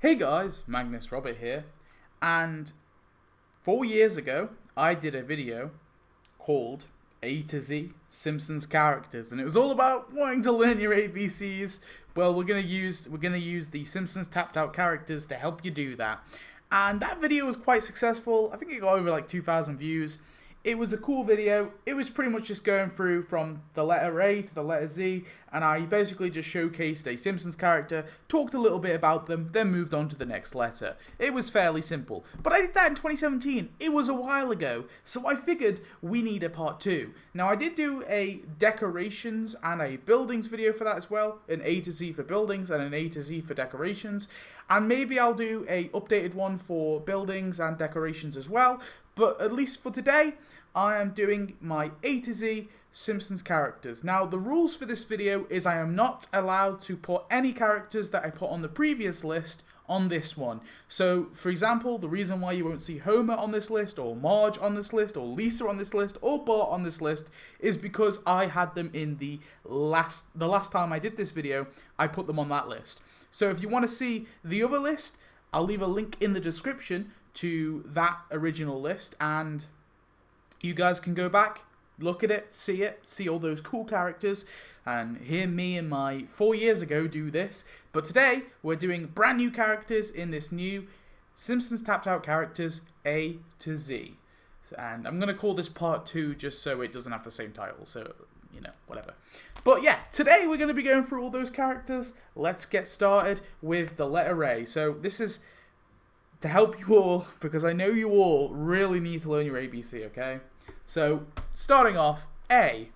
Hey guys, Magnus Robert here, and 4 years ago I did a video called A to Z Simpsons characters, and it was all about wanting to learn your ABCs. Well, we're gonna use the Simpsons tapped out characters to help you do that, and that video was quite successful. I think it got over like 2,000 views. It was a cool video. It was pretty much just going through from the letter A to the letter Z, and I basically just showcased a Simpsons character, talked a little bit about them, then moved on to the next letter. It was fairly simple. But I did that in 2017. It was a while ago, so I figured we need a part 2. Now, I did do a decorations and a buildings video for that as well, an A to Z for buildings and an A to Z for decorations, and maybe I'll do a updated one for buildings and decorations as well. But at least for today, I am doing my A to Z Simpsons characters. Now, the rules for this video is I am not allowed to put any characters that I put on the previous list on this one. So, for example, the reason why you won't see Homer on this list, or Marge on this list, or Lisa on this list, or Bart on this list, is because I had them in the last time I did this video, I put them on that list. So if you want to see the other list, I'll leave a link in the description to that original list, and you guys can go back, look at it, see all those cool characters, and hear me and my 4 years ago do this. But today, we're doing brand new characters in this new Simpsons Tapped Out Characters A to Z. And I'm going to call this part 2 just so it doesn't have the same title, so, you know, whatever. But yeah, today we're going to be going through all those characters. Let's get started with the letter A. So this is to help you all, because I know you all really need to learn your ABC, okay? So, starting off, A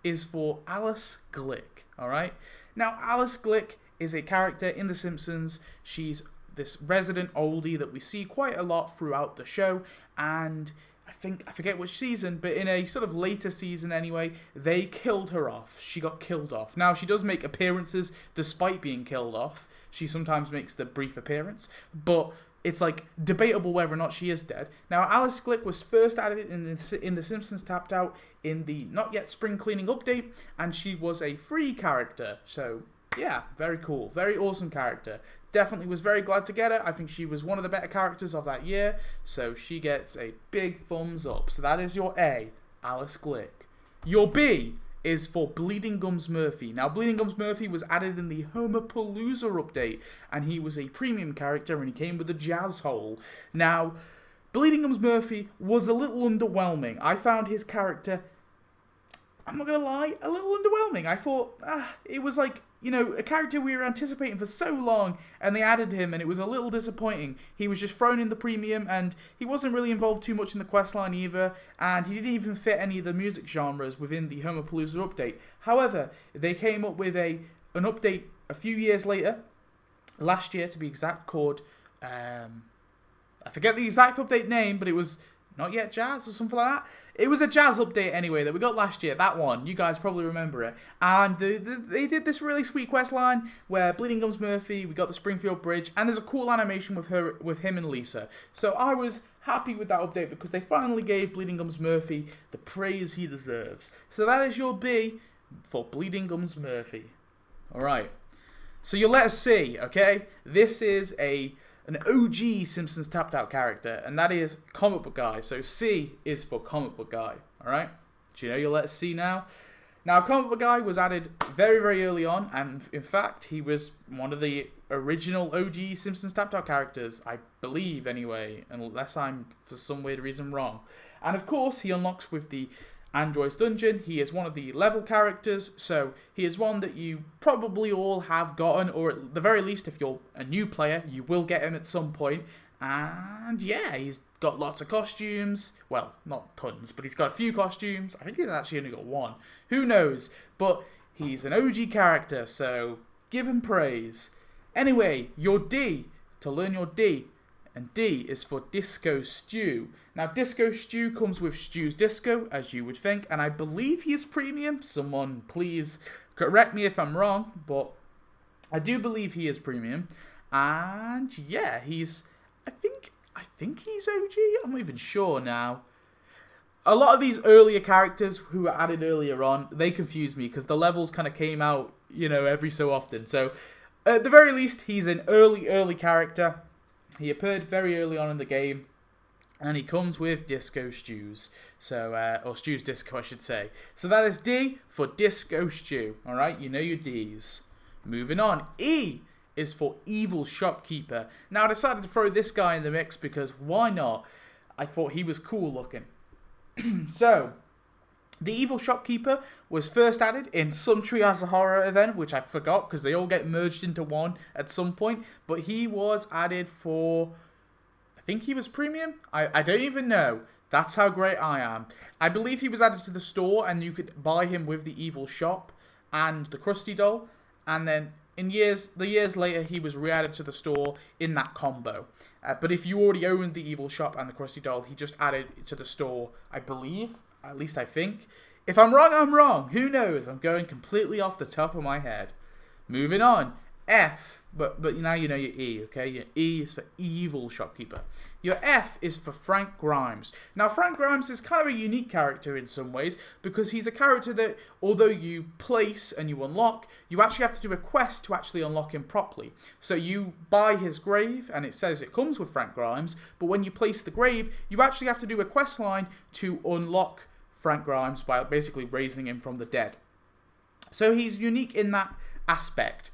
is for Alice Glick, alright? Now, Alice Glick is a character in The Simpsons. She's this resident oldie that we see quite a lot throughout the show, and I forget which season, but in a sort of later season anyway, they killed her off. She got killed off. Now, she does make appearances despite being killed off. She sometimes makes the brief appearance, but it's like debatable whether or not she is dead. Now, Alice Glick was first added in the Simpsons Tapped Out in the Not Yet Spring Cleaning update, and she was a free character. So, yeah, very cool. Very awesome character. Definitely was very glad to get her. I think she was one of the better characters of that year, so she gets a big thumbs up. So that is your A, Alice Glick. Your B is for Bleeding Gums Murphy. Now, Bleeding Gums Murphy was added in the Homerpalooza update, and he was a premium character, and he came with a jazz hole. Now, Bleeding Gums Murphy was a little underwhelming. I found his character, I'm not going to lie, a little underwhelming. I thought, it was like, you know, a character we were anticipating for so long, and they added him, and it was a little disappointing. He was just thrown in the premium, and he wasn't really involved too much in the questline either, and he didn't even fit any of the music genres within the Homerpalooza update. However, they came up with an update a few years later, last year to be exact, called, I forget the exact update name, but it was Not Yet Jazz or something like that. It was a jazz update anyway that we got last year, that one. You guys probably remember it. And they did this really sweet quest line where Bleeding Gums Murphy, we got the Springfield Bridge, and there's a cool animation with him and Lisa. So I was happy with that update because they finally gave Bleeding Gums Murphy the praise he deserves. So that is your B for Bleeding Gums Murphy. Alright. So your letter C, okay? This is an OG Simpsons Tapped Out character, and that is Comic Book Guy. So C is for Comic Book Guy, alright? Do you know your letter C now? Now, Comic Book Guy was added very, very early on, and in fact, he was one of the original OG Simpsons Tapped Out characters, I believe anyway, unless I'm, for some weird reason, wrong. And of course, he unlocks with the Android's Dungeon. He is one of the level characters, so he is one that you probably all have gotten, or at the very least, if you're a new player, you will get him at some point. And yeah, he's got lots of costumes. Well, not tons, but he's got a few costumes. I think he's actually only got one. Who knows? But he's an OG character, so give him praise. Anyway, your D, to learn your D, and D is for Disco Stew. Now, Disco Stew comes with Stew's Disco, as you would think, and I believe he is premium. Someone please correct me if I'm wrong, but I do believe he is premium. And yeah, I think he's OG. I'm not even sure now. A lot of these earlier characters who were added earlier on, they confuse me because the levels kind of came out, you know, every so often. So At the very least, he's an early character. He appeared very early on in the game. And he comes with Disco Stews. So, or Stews Disco, I should say. So that is D for Disco Stew. Alright, you know your Ds. Moving on. E is for Evil Shopkeeper. Now, I decided to throw this guy in the mix because why not? I thought he was cool looking. So, the Evil Shopkeeper was first added in some Treehouse of Horror event, which I forgot because they all get merged into one at some point. But he was added for... I think he was premium? I don't even know. That's how great I am. I believe he was added to the store and you could buy him with the Evil Shop and the Krusty Doll. And then the years later, he was re-added to the store in that combo. But if you already owned the Evil Shop and the Krusty Doll, he just added it to the store, I believe. At least I think. If I'm wrong, I'm wrong. Who knows? I'm going completely off the top of my head. Moving on. F, but now you know your E, okay? Your E is for Evil Shopkeeper. Your F is for Frank Grimes. Now, Frank Grimes is kind of a unique character in some ways because he's a character that, although you place and you unlock, you actually have to do a quest to actually unlock him properly. So you buy his grave, and it says it comes with Frank Grimes, but when you place the grave, you actually have to do a quest line to unlock Frank Grimes by basically raising him from the dead. So he's unique in that aspect.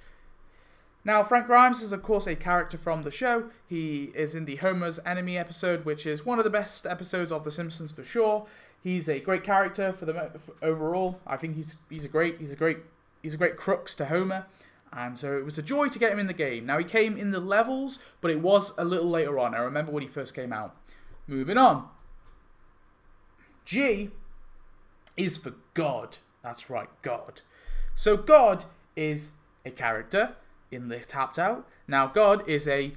Now, Frank Grimes is, of course, a character from the show. He is in the Homer's Enemy episode, which is one of the best episodes of The Simpsons for sure. He's a great character for overall. I think he's a great crux to Homer, and so it was a joy to get him in the game. Now, he came in the levels, but it was a little later on. I remember when he first came out. Moving on. G is for God. That's right, God. So God is a character in the Tapped Out. Now, God is a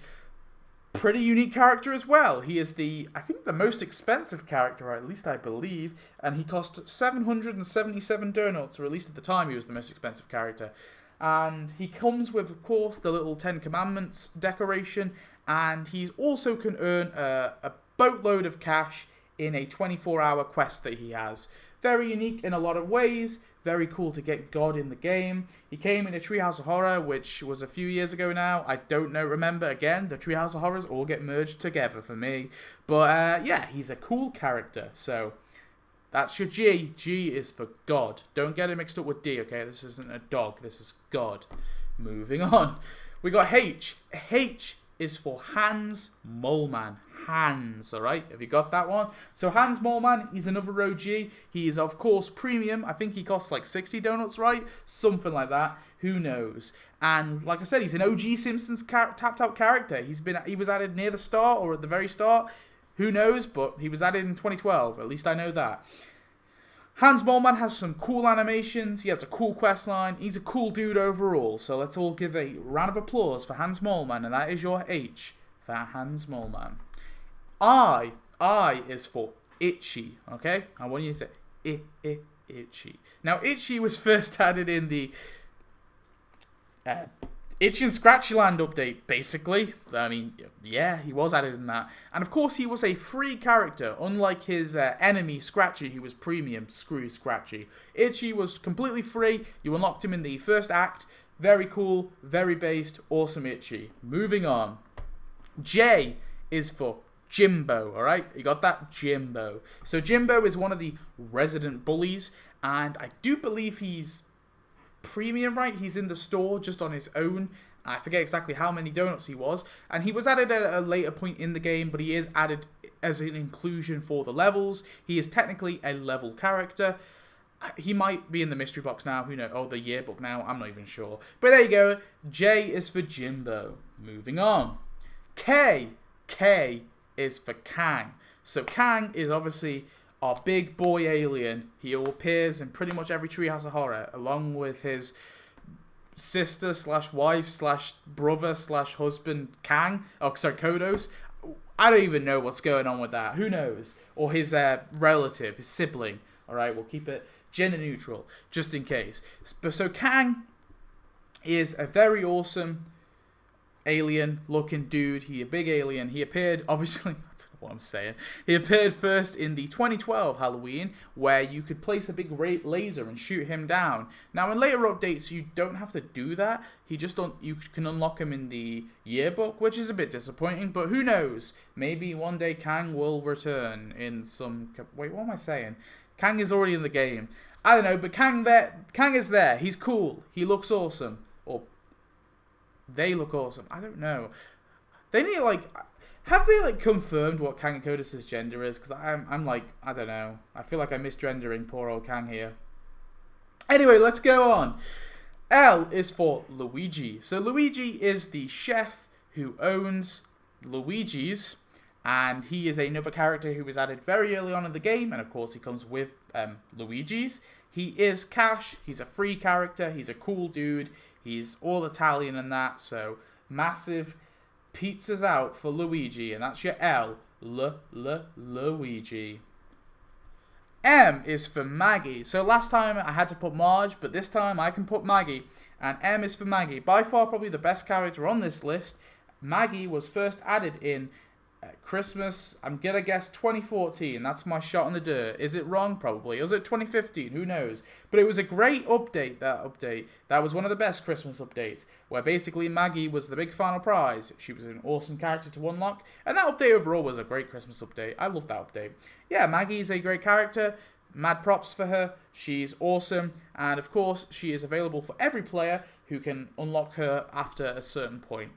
pretty unique character as well. He is I think the most expensive character, or at least I believe, and he cost 777 donuts, or at least at the time he was the most expensive character. And he comes with, of course, the little 10 Commandments decoration, and he also can earn a boatload of cash in a 24-hour quest that he has. Very unique in a lot of ways. Very cool to get God in the game. He came in a Treehouse of Horror, which was a few years ago now. I don't know, remember, again, the Treehouse of Horrors all get merged together for me. But, yeah, he's a cool character. So, that's your G. G is for God. Don't get it mixed up with D, okay? This isn't a dog. This is God. Moving on. We got H. H is for Hans Moleman. Hans, alright? Have you got that one? So Hans Moleman, he's another OG. He is, of course, premium. I think he costs like 60 donuts, right? Something like that. Who knows? And like I said, he's an OG Simpsons tapped out character. He was added near the start or at the very start. Who knows? But he was added in 2012. At least I know that. Hans Moleman has some cool animations. He has a cool quest line. He's a cool dude overall. So let's all give a round of applause for Hans Moleman. And that is your H for Hans Moleman. I is for Itchy. Okay? I want you to say Itchy. Now, Itchy was first added in the Itchy and Scratchy Land update, basically. I mean, yeah, he was added in that. And of course, he was a free character, unlike his enemy, Scratchy, who was premium. Screw Scratchy. Itchy was completely free. You unlocked him in the first act. Very cool, very based, awesome Itchy. Moving on. J is for Jimbo, alright? You got that? Jimbo. So Jimbo is one of the resident bullies, and I do believe he's premium, right? He's in the store just on his own. I forget exactly how many donuts he was, and he was added at a later point in the game, but he is added as an inclusion for the levels. He is technically a level character. He might be in the mystery box now, who knows, or the yearbook now, I'm not even sure. But there you go, J is for Jimbo. Moving on. K is for Kang. So Kang is obviously our big boy alien. He appears in pretty much every Treehouse of Horror, along with his sister / wife / brother / husband Kang. Oh, sorry, Kodos. I don't even know what's going on with that. Who knows? Or his relative, his sibling. Alright, we'll keep it gender neutral, just in case. So Kang is a very awesome alien looking dude. He a big alien. He appeared, obviously, I don't know what I'm saying. He appeared first in the 2012 Halloween, where you could place a big laser and shoot him down. Now, in later updates, you don't have to do that. You can unlock him in the yearbook, which is a bit disappointing, but who knows? Maybe one day Kang will return in some... Wait, what am I saying? Kang is already in the game. I don't know, but Kang is there. He's cool. He looks awesome. Or they look awesome. I don't know. They need have they confirmed what Kang Kodis' gender is? Because I'm like, I don't know. I feel like I'm misgendering poor old Kang here. Anyway, let's go on. L is for Luigi. So Luigi is the chef who owns Luigi's, and he is another character who was added very early on in the game, and of course he comes with Luigi's. He is Cash. He's a free character. He's a cool dude. He's all Italian and that, so massive pizzas out for Luigi, and that's your L. Luigi. M is for Maggie. So last time I had to put Marge, but this time I can put Maggie. And M is for Maggie. By far probably the best character on this list. Maggie was first added in Christmas, I'm going to guess 2014. That's my shot in the dirt. Is it wrong? Probably. Or was it 2015? Who knows? But it was a great update, that update. That was one of the best Christmas updates, where basically Maggie was the big final prize. She was an awesome character to unlock, and that update overall was a great Christmas update. I love that update. Yeah, Maggie's a great character. Mad props for her. She's awesome, and of course, she is available for every player who can unlock her after a certain point.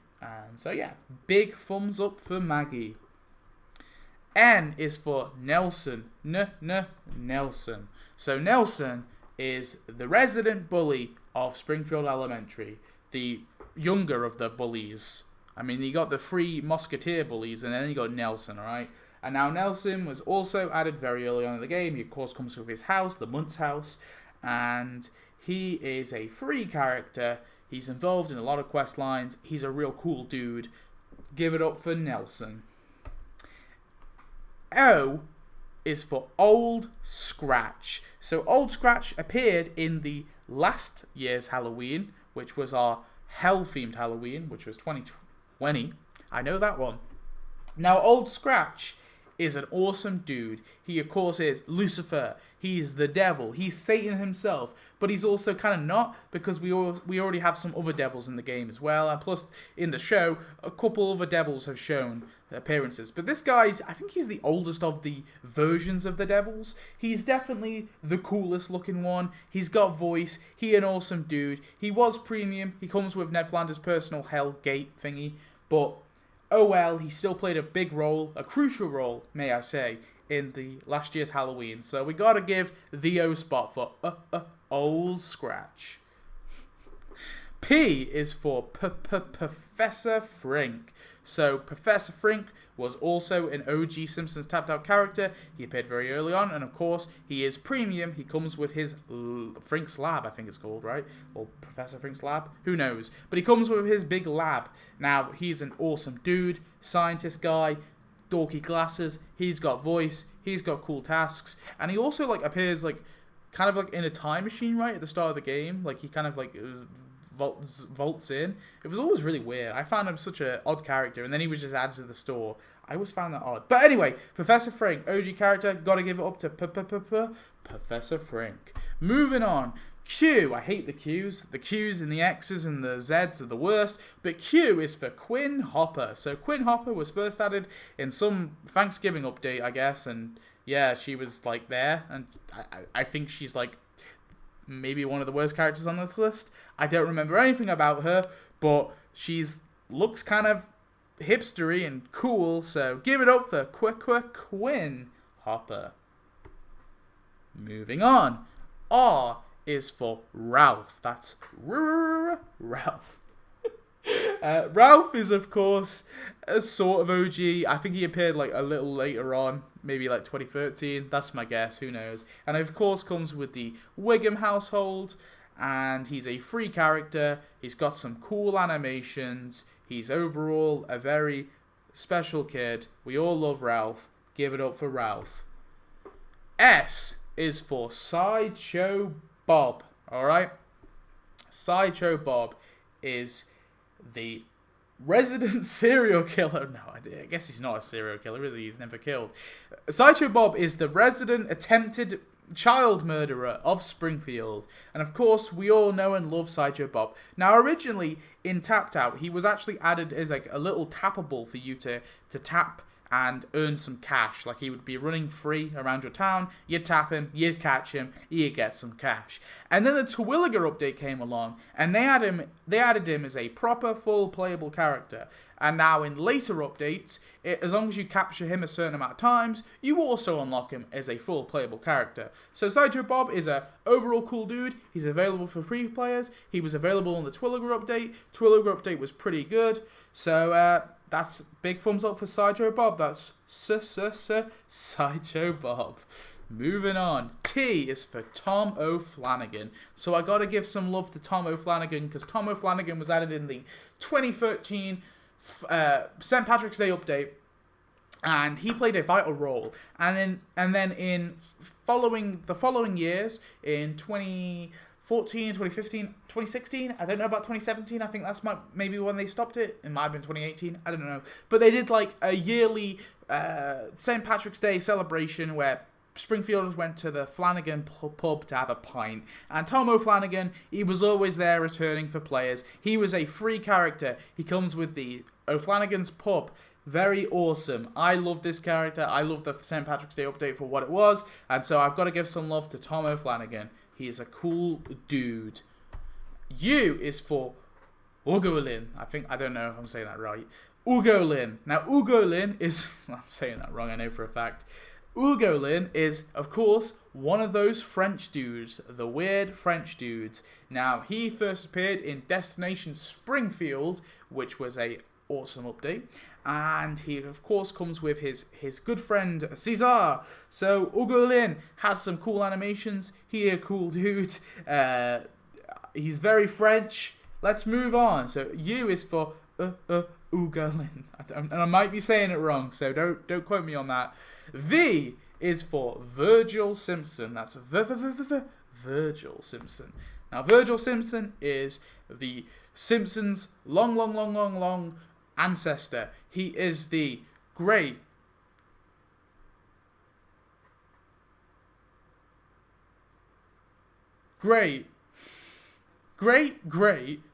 So yeah, big thumbs up for Maggie. N is for Nelson. Nelson. So Nelson is the resident bully of Springfield Elementary, the younger of the bullies. I mean, you got the three musketeer bullies, and then you got Nelson, alright? And now Nelson was also added very early on in the game. He, of course, comes with his house, the Muntz house, and he is a free character. He's involved in a lot of quest lines. He's a real cool dude. Give it up for Nelson. O is for Old Scratch. So Old Scratch appeared in the last year's Halloween, which was our hell-themed Halloween, which was 2020. I know that one. Now, Old Scratch is an awesome dude. He, of course, is Lucifer. He's the devil. He's Satan himself. But he's also kind of not, because we already have some other devils in the game as well. And plus, in the show, a couple other devils have shown appearances. But this guy's, I think he's the oldest of the versions of the devils. He's definitely the coolest looking one. He's got voice. He an awesome dude. He was premium. He comes with Ned Flanders' personal Hell Gate thingy. But oh well, he still played a big role, a crucial role, may I say, in the last year's Halloween. So we gotta give the O spot for Old Scratch. P is for Professor Frink. So Professor Frink was also an OG Simpsons tapped out character. He appeared very early on, and of course, he is premium. He comes with his Frink's Lab, I think it's called, right? Or Professor Frink's Lab? Who knows? But he comes with his big lab. Now, he's an awesome dude, scientist guy, dorky glasses. He's got voice. He's got cool tasks. And he also, appears, kind of in a time machine, right? At the start of the game. He kind of, vaults in. It was always really weird. I found him such an odd character, and then he was just added to the store. I always found that odd. But anyway, Professor Frink, OG character, gotta give it up to Professor Frink. Moving on. Q, I hate the Q's. The Q's and the X's and the Z's are the worst, but Q is for Quinn Hopper. So Quinn Hopper was first added in some Thanksgiving update, I guess, and yeah, she was there, and I think she's maybe one of the worst characters on this list. I don't remember anything about her, but she's looks kind of hipstery and cool, so give it up for Quinn Hopper. Moving on. R is for Ralph. That's Ralph. Ralph is, of course, a sort of OG. I think he appeared a little later on, maybe 2013. That's my guess. Who knows? And of course comes with the Wiggum household, and he's a free character. He's got some cool animations. He's overall a very special kid. We all love Ralph. Give it up for Ralph. S is for Sideshow Bob. Alright? Sideshow Bob is the resident serial killer. No, I guess he's not a serial killer, is he? He's never killed. Sideshow Bob is the resident attempted child murderer of Springfield. And of course, we all know and love Sideshow Bob. Now, originally in Tapped Out, he was actually added as like a little tappable for you to tap and earn some cash. Like, he would be running free around your town, you'd tap him, you'd catch him, you'd get some cash. And then the Terwilliger update came along, and they added him as a proper, full playable character. And now in later updates, as long as you capture him a certain amount of times, you also unlock him as a full playable character. So Sideshow Bob is a overall cool dude. He's available for free players. He was available on the Terwilliger update. Terwilliger update was pretty good. So that's big thumbs up for Sideshow Bob. That's Sideshow Bob. Moving on. T is for Tom O'Flanagan. So I gotta give some love to Tom O'Flanagan, because Tom O'Flanagan was added in the 2013 St. Patrick's Day update, and he played a vital role. And then in the following years, in 2014, 2015, 2016, I don't know about 2017, I think that's maybe when they stopped it. It might have been 2018, I don't know. But they did like a yearly St. Patrick's Day celebration where Springfielders went to the Flanagan pub to have a pint. And Tom O'Flanagan, he was always there returning for players. He was a free character. He comes with the O'Flanagan's pub. Very awesome. I love this character. I love the St. Patrick's Day update for what it was. And so I've got to give some love to Tom O'Flanagan. He is a cool dude. U is for Ugolin. I don't know if I'm saying that right. Ugolin. Now, Ugolin is... I'm saying that wrong, I know for a fact. Ugolin is, of course, one of those French dudes, the weird French dudes. Now, he first appeared in Destination Springfield, which was a awesome update, and he, of course, comes with his good friend, Cesar. So, Ugolin has some cool animations. He's a cool dude. He's very French. Let's move on. So, U is for Ugolin. And I might be saying it wrong, so don't quote me on that. V is for Virgil Simpson. That's Virgil Simpson. Now, Virgil Simpson is the Simpsons' long ancestor. He is the great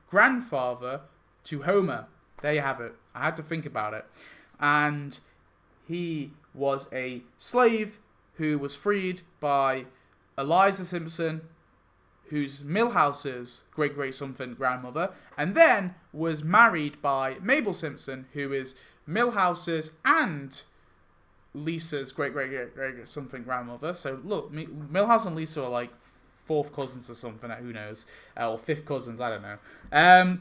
grandfather to Homer. There you have it. I had to think about it. And he was a slave who was freed by Eliza Simpson, who's Milhouse's great-great-something grandmother, and then was married by Mabel Simpson, who is Milhouse's and Lisa's great-great-great-something grandmother. So look, Milhouse and Lisa are like fourth cousins or something, who knows, or fifth cousins, I don't know.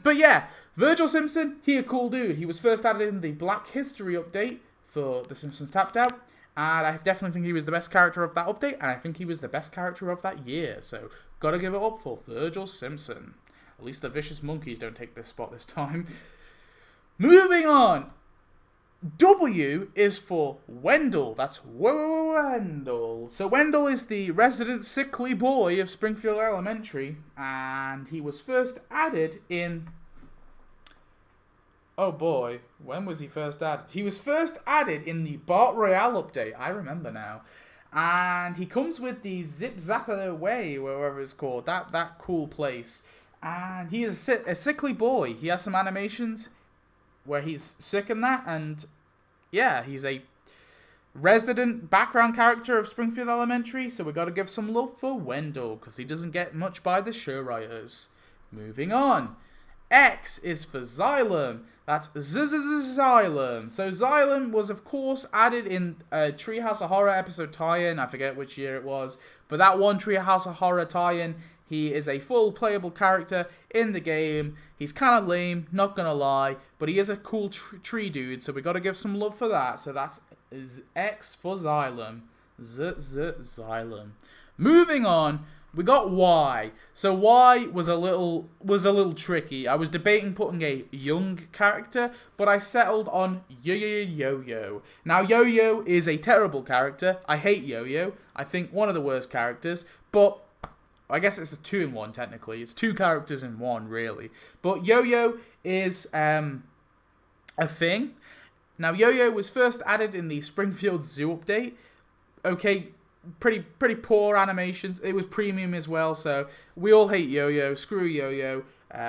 But yeah, Virgil Simpson, he a cool dude. He was first added in the Black History update for The Simpsons Tapped Out, and I definitely think he was the best character of that update, and I think he was the best character of that year, so gotta give it up for Virgil Simpson. At least the vicious monkeys don't take this spot this time. Moving on, W is for Wendall. That's Wendall. So Wendall is the resident sickly boy of Springfield Elementary, and he was first added in... Oh boy, when was he first added? He was first added in the Bart Royale update, I remember now. And he comes with the Zip Zapper Way, wherever it's called, that cool place. And he is a sickly boy. He has some animations where he's sick and that, and yeah, he's a resident background character of Springfield Elementary, so we got to give some love for Wendall, because he doesn't get much by the show writers. Moving on. X is for Xylem. That's Xylem. So Xylem was, of course, added in a Treehouse of Horror episode tie-in. I forget which year it was. But that one Treehouse of Horror tie-in, he is a full playable character in the game. He's kind of lame, not gonna lie. But he is a cool tree dude, so we gotta give some love for that. So that's X for Xylem. Xylem. Moving on. We got Y. So Y was a little tricky. I was debating putting a young character, but I settled on Yo-Yo. Now Yo-Yo is a terrible character. I hate Yo-Yo. I think one of the worst characters, but I guess it's a 2-in-1 technically. It's two characters in one, really. But Yo-Yo is a thing. Now, Yo-Yo was first added in the Springfield Zoo update. Okay, pretty poor animations. It was premium as well, so we all hate Yo-Yo. Screw Yo-Yo.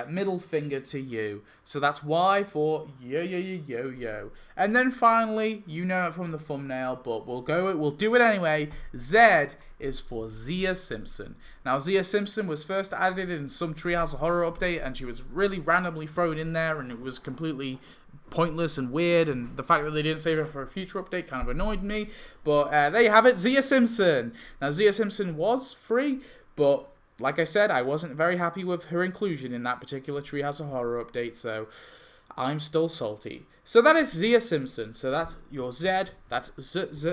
Middle finger to you. So that's why for Yo-Yo. And then finally, you know it from the thumbnail, but we'll do it anyway. Z is for Zia Simpson. Now, Zia Simpson was first added in some Treehouse of Horror update, and she was really randomly thrown in there, and it was completely pointless and weird, and the fact that they didn't save her for a future update kind of annoyed me. But there you have it, Zia Simpson. Now, Zia Simpson was free, but like I said, I wasn't very happy with her inclusion in that particular Treehouse of Horror update, so I'm still salty. So that is Zia Simpson. So that's your Z, that's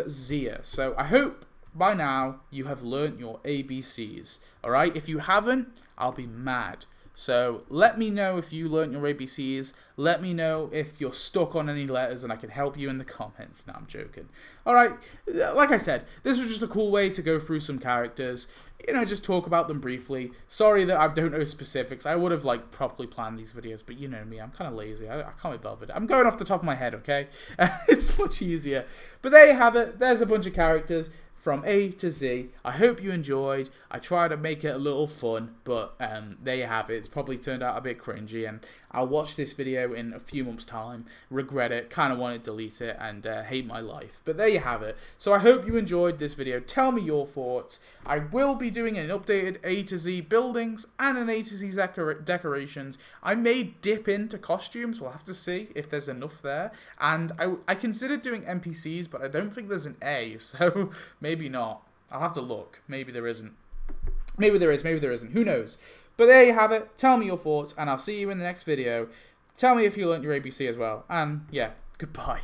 Zia. So I hope by now you have learnt your ABCs. Alright, if you haven't, I'll be mad. So let me know if you learnt your ABCs. Let me know if you're stuck on any letters and I can help you in the comments. No, I'm joking. Alright, like I said, this was just a cool way to go through some characters. You know, just talk about them briefly. Sorry that I don't know specifics. I would have, like, properly planned these videos, but you know me, I'm kind of lazy. I can't be bothered. I'm going off the top of my head, okay? It's much easier. But there you have it. There's a bunch of characters from A to Z. I hope you enjoyed. I tried to make it a little fun, but there you have it. It's probably turned out a bit cringy, and I'll watch this video in a few months' time, regret it, kind of want to delete it, and hate my life. But there you have it. So I hope you enjoyed this video. Tell me your thoughts. I will be doing an updated A to Z buildings and an A to Z decorations. I may dip into costumes. We'll have to see if there's enough there. And I considered doing NPCs, but I don't think there's an A, so maybe not. I'll have to look. Maybe there isn't. Maybe there is, maybe there isn't. Who knows? But there you have it. Tell me your thoughts, and I'll see you in the next video. Tell me if you learnt your ABC as well. And yeah, goodbye.